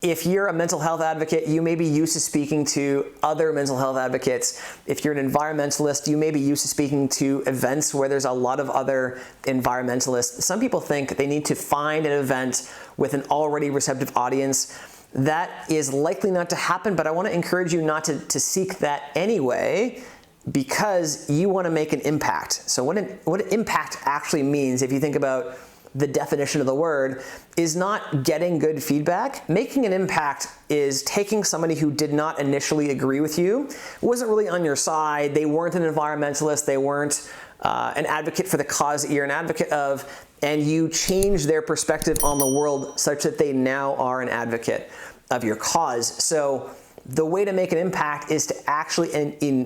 If you're a mental health advocate, you may be used to speaking to other mental health advocates. If you're an environmentalist, you may be used to speaking to events where there's a lot of other environmentalists. Some people think they need to find an event with an already receptive audience. That is likely not to happen, but I want to encourage you not to seek that anyway, because you want to make an impact. So what impact actually means, if you think about the definition of the word, is not getting good feedback. Making an impact is taking somebody who did not initially agree with you, wasn't really on your side, they weren't an environmentalist, they weren't an advocate for the cause that you're an advocate of, and you change their perspective on the world such that they now are an advocate of your cause. So the way to make an impact is to actually,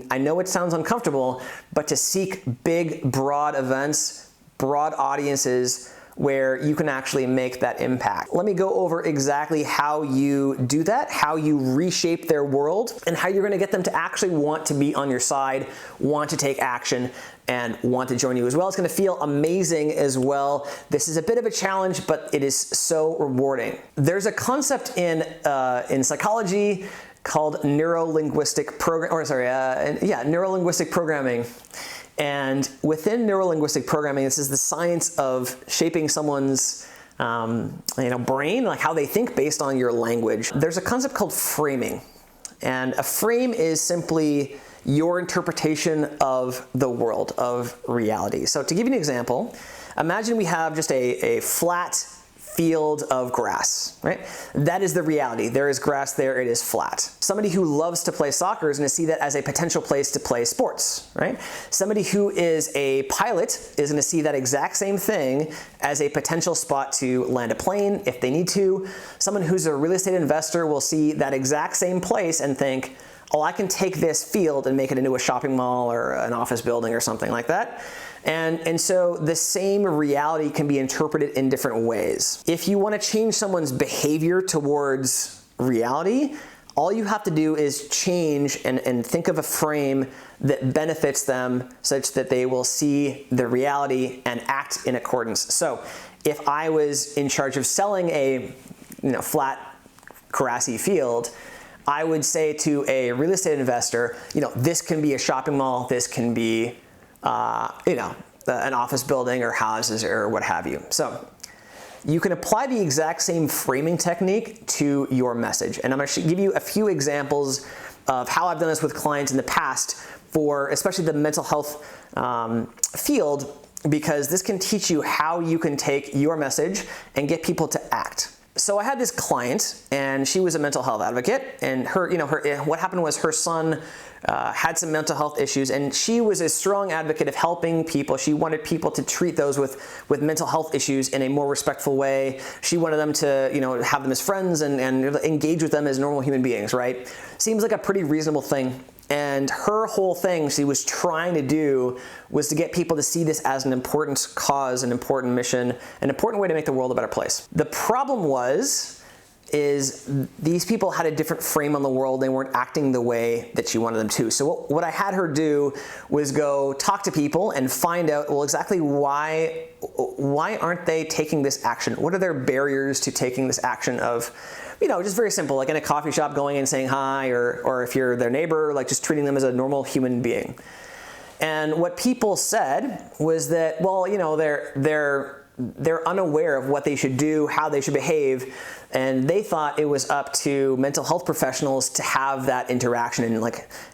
I know it sounds uncomfortable, but to seek big, broad events, broad audiences where you can actually make that impact. Let me go over exactly how you do that, how you reshape their world, and how you're going to get them to actually want to be on your side, want to take action, and want to join you as well. It's going to feel amazing as well. This is a bit of a challenge, but it is so rewarding. There's a concept in psychology called neuro-linguistic programming. And within neuro-linguistic programming, this is the science of shaping someone's brain, like how they think based on your language. There's a concept called framing. And a frame is simply your interpretation of the world, of reality. So to give you an example, imagine we have just a flat field of grass, right? That is the reality. There is grass there, it is flat. Somebody who loves to play soccer is going to see that as a potential place to play sports, right? Somebody who is a pilot is going to see that exact same thing as a potential spot to land a plane if they need to. Someone who's a real estate investor will see that exact same place and think, oh, I can take this field and make it into a shopping mall or an office building or something like that. And so the same reality can be interpreted in different ways. If you want to change someone's behavior towards reality, all you have to do is change and think of a frame that benefits them such that they will see the reality and act in accordance. So if I was in charge of selling a flat, grassy field, I would say to a real estate investor, this can be a shopping mall, this can be an office building or houses or what have you. So you can apply the exact same framing technique to your message. And I'm going to give you a few examples of how I've done this with clients in the past for especially the mental health field, because this can teach you how you can take your message and get people to act. So I had this client, and she was a mental health advocate, and what happened was her son had some mental health issues, and she was a strong advocate of helping people. She wanted people to treat those with mental health issues in a more respectful way. She wanted them to, have them as friends and engage with them as normal human beings, right? Seems like a pretty reasonable thing. And her whole thing she was trying to do was to get people to see this as an important cause, an important mission, an important way to make the world a better place. The problem is these people had a different frame on the world. They weren't acting the way that she wanted them to. So what I had her do was go talk to people and find out, well, exactly why aren't they taking this action? What are their barriers to taking this action of, just very simple, like in a coffee shop going and saying hi, or if you're their neighbor, like just treating them as a normal human being. And what people said was that, well, they're unaware of what they should do, how they should behave, and they thought it was up to mental health professionals to have that interaction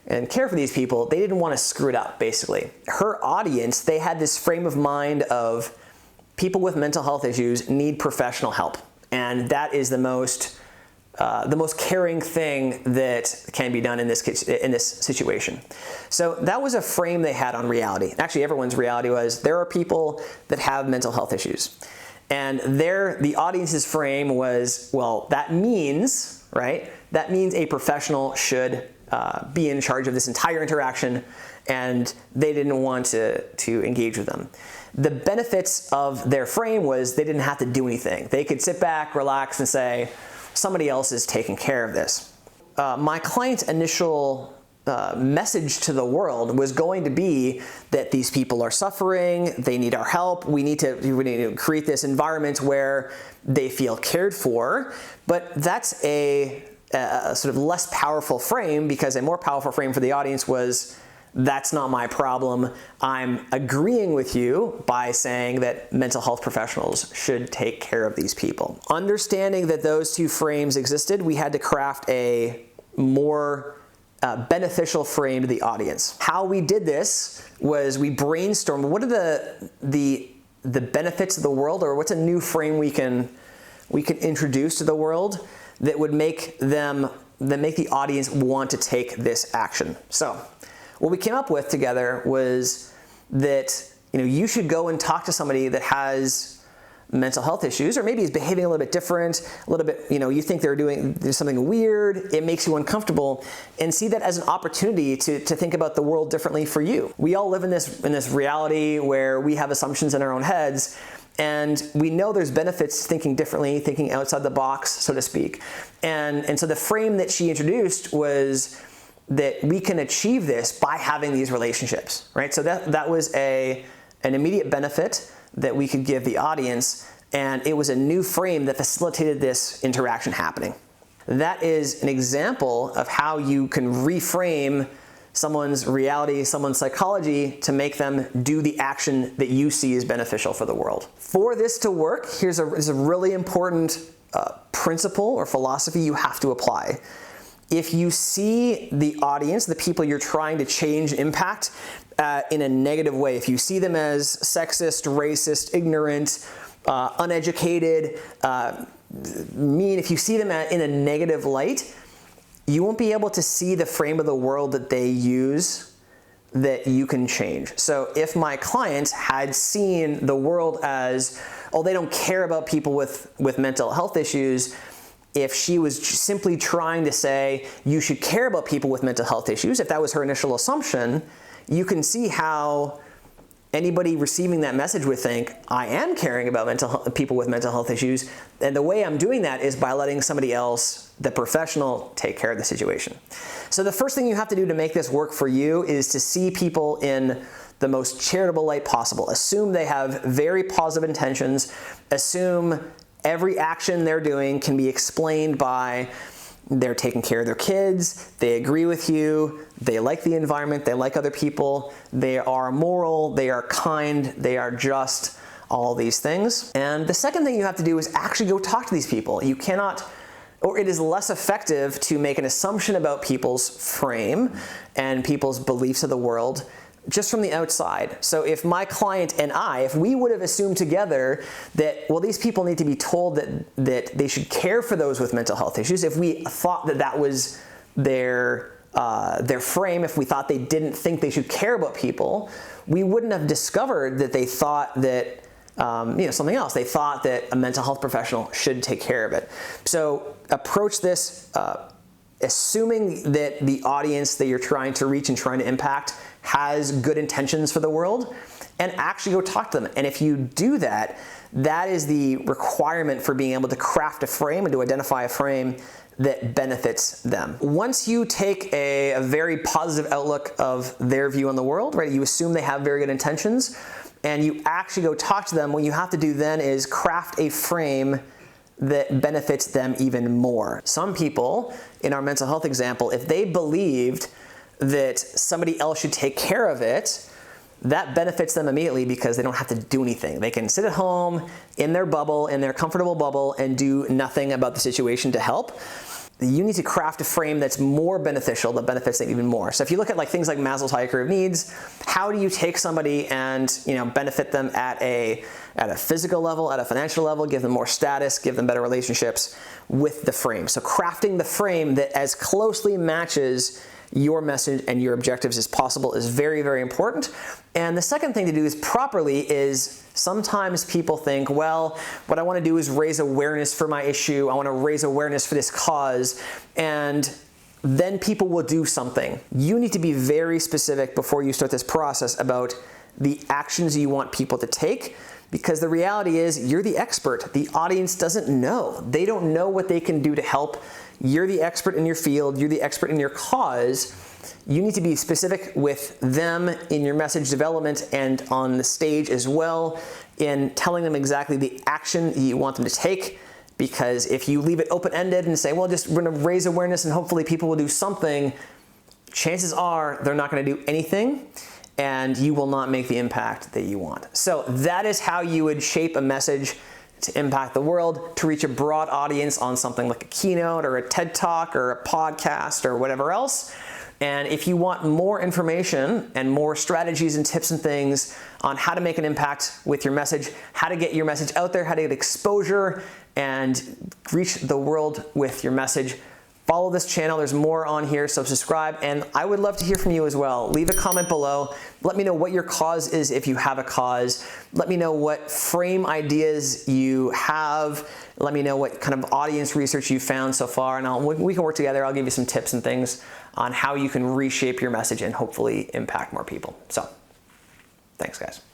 and care for these people. They didn't want to screw it up, basically. Her audience, they had this frame of mind of people with mental health issues need professional help, and that is the most caring thing that can be done in this situation. So that was a frame they had on reality. Actually, everyone's reality was there are people that have mental health issues. And the audience's frame was, well, that means, right? That means a professional should be in charge of this entire interaction, and they didn't want to engage with them. The benefits of their frame was they didn't have to do anything. They could sit back, relax, and say, somebody else is taking care of this. My client's initial message to the world was going to be that these people are suffering, they need our help, we need to create this environment where they feel cared for. But that's a sort of less powerful frame, because a more powerful frame for the audience was, that's not my problem. I'm agreeing with you by saying that mental health professionals should take care of these people. Understanding that those two frames existed, we had to craft a more beneficial frame to the audience. How we did this was we brainstormed, what are the benefits of the world, or what's a new frame we can introduce to the world that would make the audience want to take this action. So what we came up with together was that you should go and talk to somebody that has mental health issues, or maybe is behaving a little bit different, a little bit, you think there's something weird, it makes you uncomfortable, and see that as an opportunity to think about the world differently for you. We all live in this reality where we have assumptions in our own heads, and we know there's benefits to thinking differently, thinking outside the box, so to speak. And so the frame that she introduced was that we can achieve this by having these relationships, right? So that was an immediate benefit that we could give the audience, and it was a new frame that facilitated this interaction happening. That is an example of how you can reframe someone's reality, someone's psychology, to make them do the action that you see as beneficial for the world. For this to work, here's a really important principle or philosophy you have to apply. If you see the audience, the people you're trying to change, impact, in a negative way, if you see them as sexist, racist, ignorant, uneducated, mean, if you see them in a negative light, you won't be able to see the frame of the world that they use that you can change. So if my client had seen the world as, oh, they don't care about people with mental health issues, if she was simply trying to say you should care about people with mental health issues, if that was her initial assumption, you can see how anybody receiving that message would think, I am caring about people with mental health issues, and the way I'm doing that is by letting somebody else, the professional, take care of the situation. So the first thing you have to do to make this work for you is to see people in the most charitable light possible. Assume they have very positive intentions. Assume every action they're doing can be explained by they're taking care of their kids, they agree with you, they like the environment, they like other people, they are moral, they are kind, they are just, all these things. And the second thing you have to do is actually go talk to these people. You cannot, or it is less effective to make an assumption about people's frame and people's beliefs of the world just from the outside. So if my client and if we would have assumed together that, well, these people need to be told that they should care for those with mental health issues, if we thought that was their frame, if we thought they didn't think they should care about people, we wouldn't have discovered that they thought that something else. They thought that a mental health professional should take care of it. So approach this assuming that the audience that you're trying to reach and trying to impact has good intentions for the world, and actually go talk to them. And if you do that, that is the requirement for being able to craft a frame and to identify a frame that benefits them. Once you take a very positive outlook of their view on the world, right? You assume they have very good intentions, and you actually go talk to them. What you have to do then is craft a frame that benefits them even more. Some people, in our mental health example, if they believed that somebody else should take care of it, that benefits them immediately because they don't have to do anything. They can sit at home in their bubble, in their comfortable bubble, and do nothing about the situation to help. You need to craft a frame that's more beneficial, that benefits them even more. So if you look at things like Maslow's hierarchy of needs, how do you take somebody and benefit them at a physical level, at a financial level, give them more status, give them better relationships with the frame. So crafting the frame that as closely matches your message and your objectives as possible is very, very important. And the second thing to do is sometimes people think, well, what I want to do is raise awareness for my issue. I want to raise awareness for this cause. And then people will do something. You need to be very specific before you start this process about the actions you want people to take, because the reality is you're the expert. The audience doesn't know. They don't know what they can do to help. You're the expert in your field. You're the expert in your cause. You need to be specific with them in your message development and on the stage as well, in telling them exactly the action you want them to take. Because if you leave it open-ended and say, well, we're gonna raise awareness and hopefully people will do something, chances are they're not gonna do anything and you will not make the impact that you want. So that is how you would shape a message to impact the world, to reach a broad audience on something like a keynote or a TED Talk or a podcast or whatever else. And if you want more information and more strategies and tips and things on how to make an impact with your message, how to get your message out there, how to get exposure and reach the world with your message, follow this channel. There's more on here, so subscribe. And I would love to hear from you as well. Leave a comment below. Let me know what your cause is if you have a cause. Let me know what frame ideas you have. Let me know what kind of audience research you found so far, and we can work together. I'll give you some tips and things on how you can reshape your message and hopefully impact more people. So, thanks guys.